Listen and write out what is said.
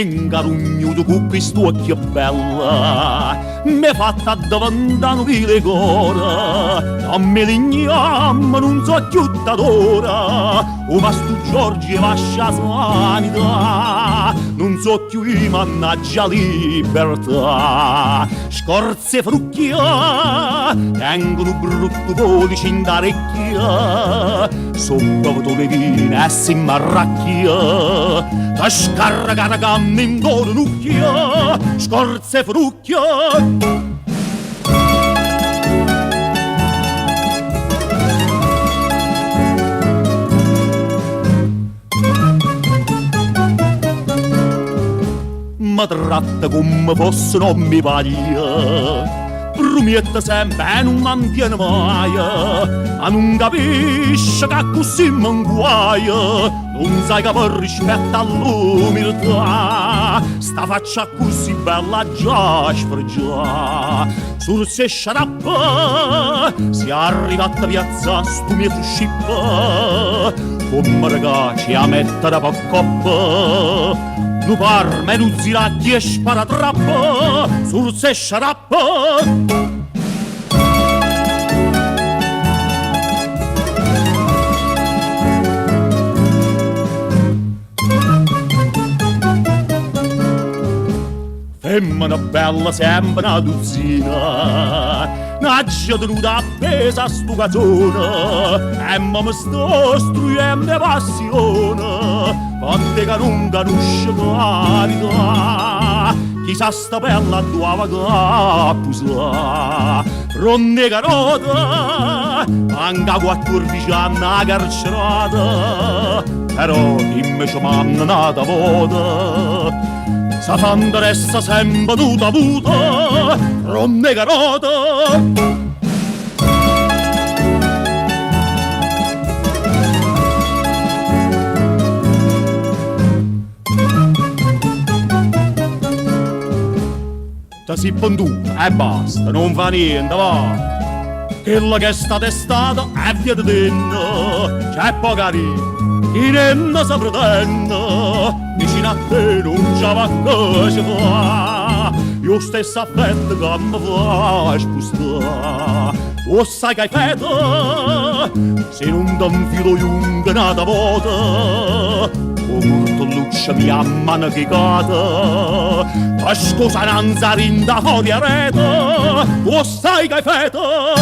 m'ingarugnuto con quest'occhio bella, m'è fatta davanti a un vile cuore, non mi lignam, non so più d'ora, o Mastu Giorgi e vascia sanità, non so più i mannaggia libertà, scorze frucchia, tengono brutto codice in d'orecchia, sopra le vine e si marracchia, da scarragare canne in d'oro nucchia, scorze frucchia. Mi tratta come fosse non mi paglia, promette sempre e non mantiene mai, a non capisce che così mi inguaia, non sai che per rispetto all'umiltà, sta faccia così bella già sfregia, sul se sciarappa, si è arrivata a piazza stu mio scippa, come ragazzi a mettere a coppa, nu parme nu ziracchi e sparatrappa sul se sciarappa. Femmina bella sembra una dozzina, n'aggia tenuta appesa a stu cazzone, e mi sto struendo e passione, quante che non conosce carità, chissà sta bella tua cappusa, ronne carota, anche 14 anni a carcerata, però invece m'hanno nata vota, sa fanderessa sempre tutta avuta, ronne carota. Si ponduta e basta, non fa niente, va. Quella che è stata è via di tenna, c'è poca chi ne sa pretende, vicino a te non c'è va che ci fa, io stesso affetto che mi fa spostare, o sai che hai fatto, se non t'infilo lunga nata volta, o molto luccia mia mano che cade, a scusa non rinda fuori a rete, o sai che hai fatto.